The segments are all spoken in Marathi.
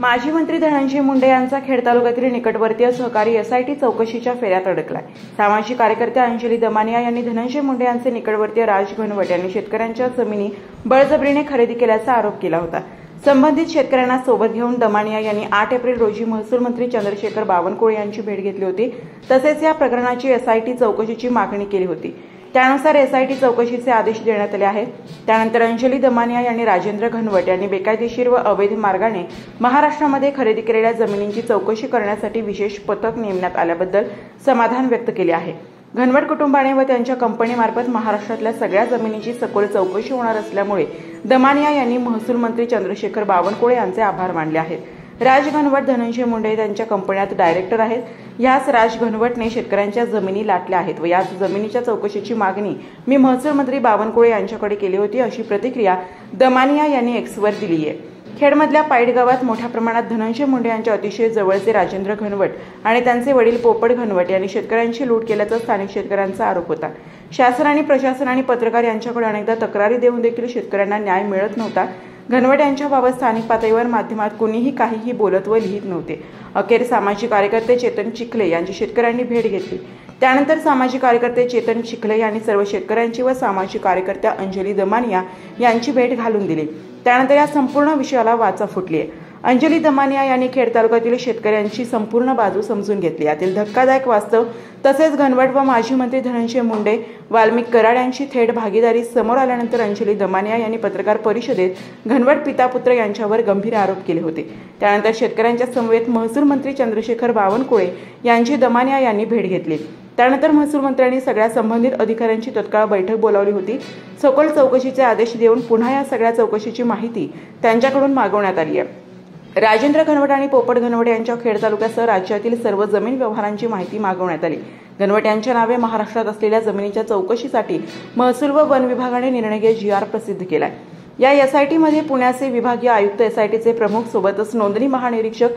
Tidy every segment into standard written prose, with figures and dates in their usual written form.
माजी मंत्री धनंजय मुंडे यांचा खेड तालुक्यातील निकटवर्तीय सहकारी एसआयटी चौकशीच्या फेऱ्यात अडकलाय। सामाजिक कार्यकर्त्या अंजली दमानिया यांनी धनंजय मुंडे यांचे निकटवर्तीय राज घनवट यांनी शेतकऱ्यांच्या जमिनी बळजबरीने खरेदी केल्याचा आरोप केला होता। संबंधित शेतकऱ्यांना सोबत घेऊन दमानिया यांनी 8 एप्रिल रोजी महसूल मंत्री चंद्रशेखर बावनकुळे यांची भेट घेतली होती। तसेच या प्रकरणाची एसआयटी चौकशीची मागणी केली होती। त्यानुसार एसआयटी चौकशीचे आदेश देण्यात आले आहेत। त्यानंतर अंजली दमानिया यांनी राजेंद्र घनवट यांनी बेकायदेशीर व अवैध मार्गाने महाराष्ट्रामध्ये खरेदी केलेल्या जमिनींची चौकशी करण्यासाठी विशेष पथक नेमण्यात आल्याबद्दल समाधान व्यक्त केले आहे। घनवट कुटुंबाने व त्यांच्या कंपनीमार्फत महाराष्ट्रातल्या सगळ्या जमिनींची सखोल चौकशी होणार असल्यामुळे दमानिया यांनी महसूल मंत्री चंद्रशेखर बावनकुळे यांचे आभार मानले आहेत। राज घनवट धनंजय मुंडे त्यांच्या कंपन्यात डायरेक्टर आहेत। याच राज घनवटने शेतकऱ्यांच्या जमिनी लाटल्या आहेत व याच जमिनीच्या चौकशीची मागणी मी महसूल मंत्री बावनकुळे यांच्याकडे केली होती, अशी प्रतिक्रिया दमानिया यांनी एक्सवर दिली आहे। खेडमधल्या पाईट गावात मोठ्या प्रमाणात धनंजय मुंडे यांच्या अतिशय जवळचे राजेंद्र घनवट आणि त्यांचे वडील पोपट घनवट यांनी शेतकऱ्यांची लूट केल्याचा स्थानिक शेतकऱ्यांचा आरोप होता। शासन आणि प्रशासन आणि पत्रकार यांच्याकडे अनेकदा तक्रारी देऊन देखील शेतकऱ्यांना न्याय मिळत नव्हता। घनवट यांच्याबाबत स्थानिक पातळीवर माध्यमात कुणीही काहीही बोलत व लिहित नव्हते। अखेर सामाजिक कार्यकर्ते चेतन चिखले यांची शेतकऱ्यांनी भेट घेतली। त्यानंतर सामाजिक कार्यकर्ते चेतन चिखले यांनी सर्व शेतकऱ्यांची व सामाजिक कार्यकर्त्या अंजली दमानिया यांची भेट घालून दिली। त्यानंतर या संपूर्ण विषयाला वाचा फुटली आहे। अंजली दमानिया यांनी खेड तालुक्यातील शेतकऱ्यांची संपूर्ण बाजू समजून घेतली। यातील धक्कादायक वास्तव तसेच घनवट व माजी मंत्री धनंजय मुंडे वाल्मिक कराड यांची थेट भागीदारी समोर आल्यानंतर अंजली दमानिया यांनी पत्रकार परिषदेत घनवट पिता-पुत्र यांच्यावर गंभीर आरोप केले होते। त्यानंतर शेतकऱ्यांच्या समवेत महसूल मंत्री चंद्रशेखर बावनकुळे यांची दमानिया यांनी भेट घेतली। त्यानंतर महसूल मंत्र्यांनी सगळ्या संबंधित अधिकाऱ्यांची तत्काळ बैठक बोलावली होती। सखोल चौकशीचे आदेश देऊन पुन्हा या सगळ्या चौकशीची माहिती त्यांच्याकडून मागवण्यात आली आहे। राजेंद्र घनवट आणि पोपट घनवट यांच्या खेड तालुक्यासह राज्यातील सर्व जमीन व्यवहारांची माहिती मागवण्यात आली। घनवट यांच्या नावे महाराष्ट्रात असलेल्या जमिनीच्या चौकशीसाठी महसूल व वन विभागाने निर्णय GR प्रसिद्ध केलाय। या एसआयटीमध्ये पुण्याचे विभागीय आयुक्त, एसआयटीचे प्रमुख सोबतच नोंदणी महानिरीक्षक,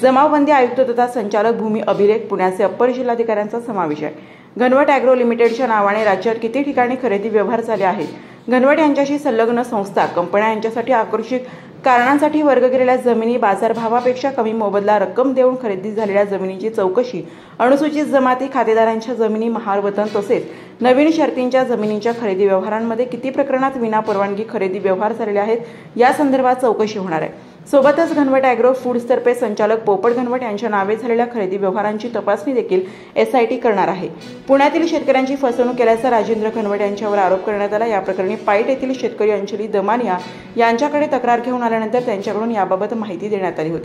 जमावबंदी आयुक्त तथा संचालक भूमी अभिलेख पुण्याचे अप्पर जिल्हाधिकाऱ्यांचा समावेश आहे। घनवट ॲग्रो लिमिटेडच्या नावाने राज्यात किती ठिकाणी खरेदी व्यवहार झाले आहेत। घनवट यांच्याशी संलग्न संस्था, कंपन्या यांच्यासाठी आकर्षक कारणांसाठी वर्ग केलेल्या जमिनी बाजारभावापेक्षा कमी मोबदला रक्कम देऊन खरेदी झालेल्या जमिनीची चौकशी, अनुसूचित जमाती खातेदारांच्या जमिनी, महार वतन तसेच नवीन शर्तींच्या जमिनींच्या खरेदी व्यवहारांमध्ये किती प्रकरणात विनापरवानगी खरेदी व्यवहार झालेले आहेत या संदर्भात चौकशी होणार आहे। सोबतच घनवट ॲग्रो फूड्सतर्फे संचालक पोपट घनवट यांच्या नावे झालेल्या खरेदी व्यवहारांची तपासणी देखील एसआयटी करणार आहे। पुण्यातील शेतकऱ्यांची फसवणूक केल्याचा राजेंद्र घनवट यांच्यावर आरोप करण्यात आला। या प्रकरणी पाईट येथील शेतकरी अंजली दमानिया यांच्याकडे तक्रार घेऊन आल्यानंतर त्यांच्याकडून याबाबत माहिती देण्यात आली होती।